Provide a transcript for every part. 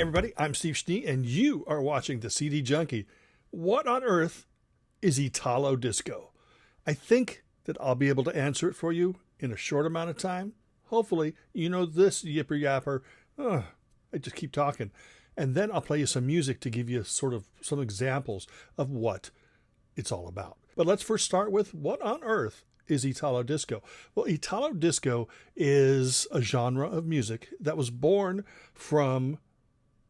everybody, I'm Steve Schnee, and you are watching the CD Junkie. What on earth is Italo Disco? I think that I'll be able to answer it for you in a short amount of time. Hopefully, you know this yipper yapper. I just keep talking. And then I'll play you some music to give you sort of some examples of what it's all about. But let's first start with what on earth is Italo Disco? Well, Italo Disco is a genre of music that was born from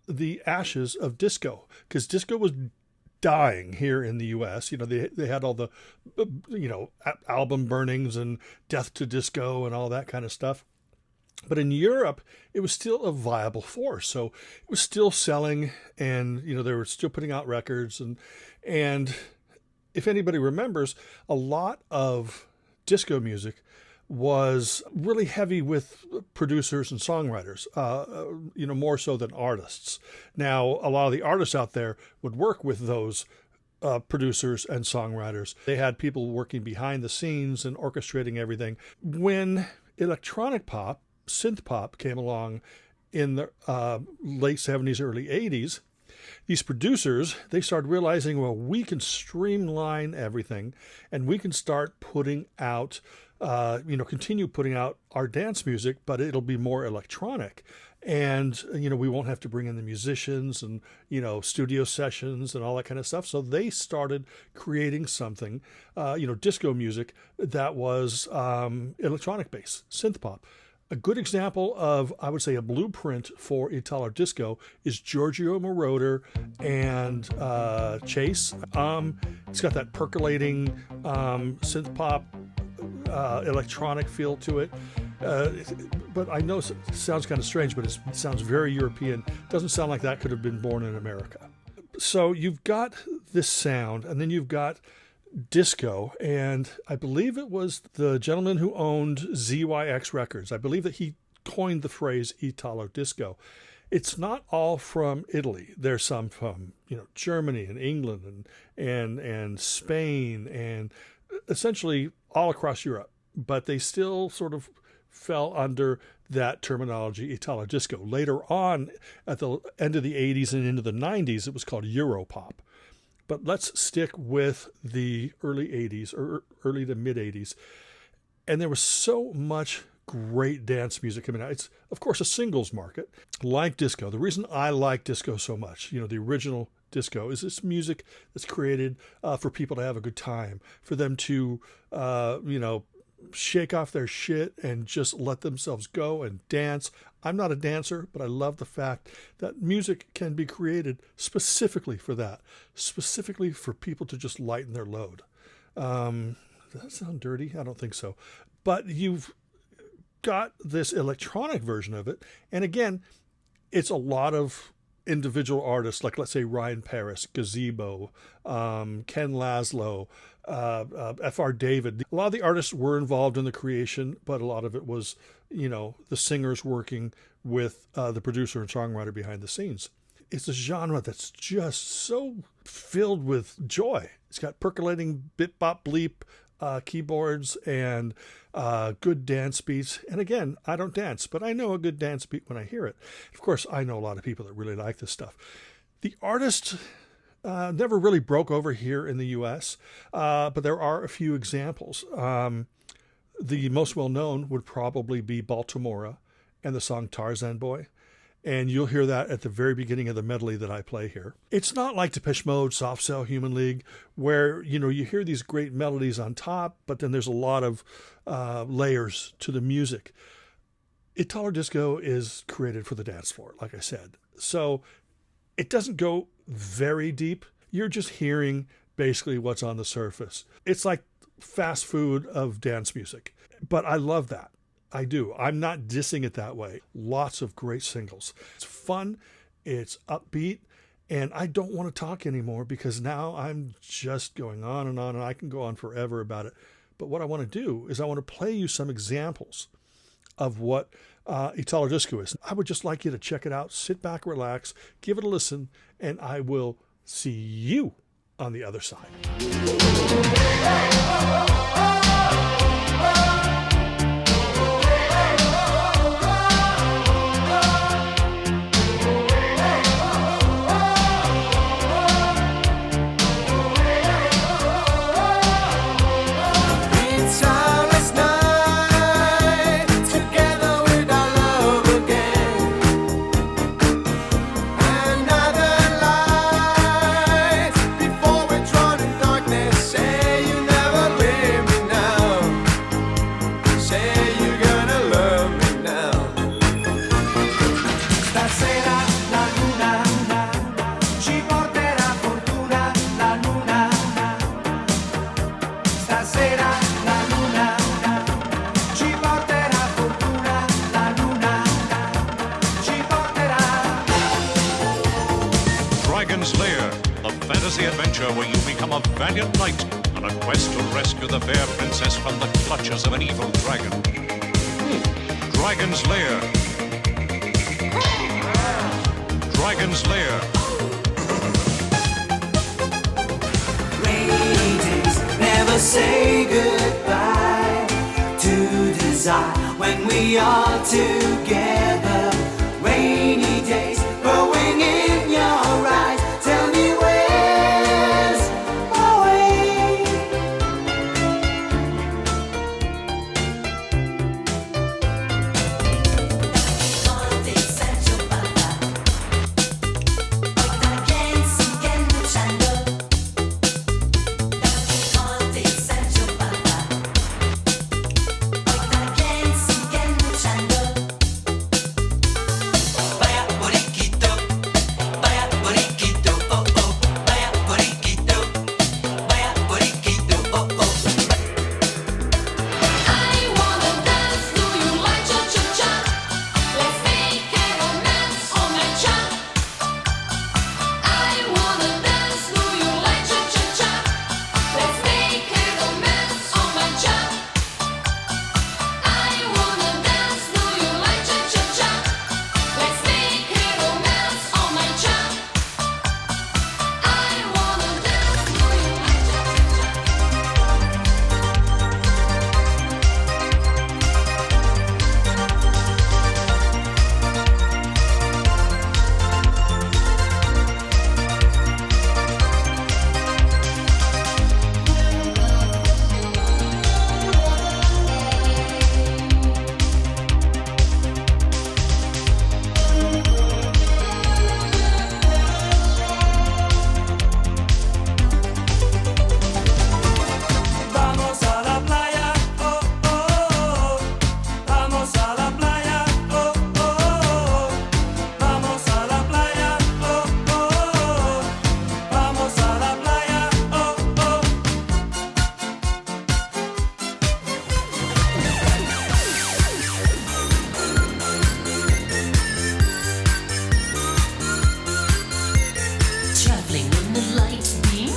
the ashes of disco, because disco was dying here in the U.S. You know, they had all the, album burnings and death to disco and all that kind of stuff. But in Europe, it was still a viable force. So it was still selling, and, they were still putting out records. And if anybody remembers, a lot of disco music was really heavy with producers and songwriters, more so than artists. Now, a lot of the artists out there would work with those producers and songwriters. They had people working behind the scenes and orchestrating everything. When electronic pop, Synthpop came along in the late 70s, early 80s, these producers, they started realizing, well, we can streamline everything and we can start putting out, continue putting out our dance music, but it'll be more electronic. And, we won't have to bring in the musicians and, studio sessions and all that kind of stuff. So they started creating something, disco music that was electronic based, synthpop. A good example of, I would say, a blueprint for Italo Disco is Giorgio Moroder and Chase. It's got that percolating synth pop electronic feel to it. But I know it sounds kind of strange, but it sounds very European. Doesn't sound like that could have been born in America. So you've got this sound, and then you've got disco, and I believe it was the gentleman who owned ZYX Records. I believe that he coined the phrase Italo Disco. It's not all from Italy. There's some from Germany and England and Spain and essentially all across Europe, but they still sort of fell under that terminology, Italo Disco. Later on, at the end of the 80s and into the 90s, it was called Europop. But let's stick with the early 80s or early to mid 80s. And there was so much great dance music coming out. It's, of course, a singles market like disco. The reason I like disco so much, the original disco, is this music that's created for people to have a good time, for them to, shake off their shit and just let themselves go and dance. I'm not a dancer, but I love the fact that music can be created specifically for that, specifically for people to just lighten their load. Does that sound dirty? I don't think so. But you've got this electronic version of it. And again, it's a lot of individual artists, like let's say Ryan Paris, Gazebo, Ken Laszlo, F.R. David. A lot of the artists were involved in the creation, but a lot of it was, the singers working with the producer and songwriter behind the scenes. It's a genre that's just so filled with joy. It's got percolating bip, bop, bleep keyboards and good dance beats. And again, I don't dance, but I know a good dance beat when I hear it. Of course, I know a lot of people that really like this stuff. The artist never really broke over here in the U.S., but there are a few examples. The most well-known would probably be Baltimora and the song Tarzan Boy. And you'll hear that at the very beginning of the medley that I play here. It's not like Depeche Mode, Soft Cell, Human League, where, you hear these great melodies on top, but then there's a lot of layers to the music. Italo Disco is created for the dance floor, like I said. So it doesn't go very deep. You're just hearing basically what's on the surface. It's like fast food of dance music. But I love that. I do. I'm not dissing it that way. Lots of great singles. It's fun. It's upbeat. And I don't want to talk anymore because now I'm just going on, and I can go on forever about it. But what I want to do is I want to play you some examples of what Italo Disco is. I would just like you to check it out. Sit back, relax, give it a listen, and I will see you on the other side. stasera la luna ci porterà fortuna, la luna ci porterà. Dragon's Lair, a fantasy adventure where you become a valiant knight on a quest to rescue the fair princess from the clutches of an evil dragon. Dragon's Lair. Dragon's Lair. Rainy days never say goodbye to desire when we are together. Rainy days growing in your eyes. Tell me where's my way. Notte senza balla, poi también siguen luchando. Notte senza balla, poi también siguen luchando. Vaya boriquito, oh oh. Vaya boriquito, oh oh. I wanna dance, do you like cha-cha-cha? Let's make a romance on my cha. I wanna dance, do you like cha-cha-cha? Let's make a romance on my cha. I wanna dance, do you like cha-cha-cha? Let's make a romance on my cha. I wanna dance, do you like cha-cha-cha? Vamos a la playa, oh oh oh. Vamos a la playa, oh oh oh. Vamos a la playa, oh oh oh. Vamos a la playa, oh oh. Traveling on the light beam,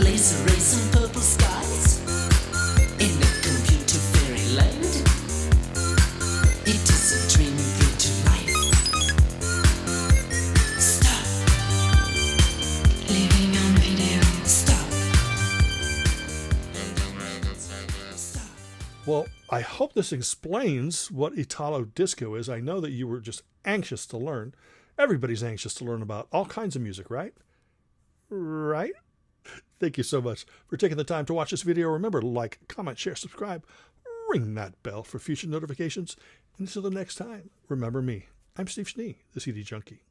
laser rays and purple skies, in a computer fairyland. It is a dream brought to life. Stop, living on video. Stop. Stop. Well, I hope this explains what Italo Disco is. I know that you were just anxious to learn. Everybody's anxious to learn about all kinds of music, right? Right? Thank you so much for taking the time to watch this video. Remember to like, comment, share, subscribe, ring that bell for future notifications. And until the next time, remember me. I'm Steve Schnee, the CD Junkie.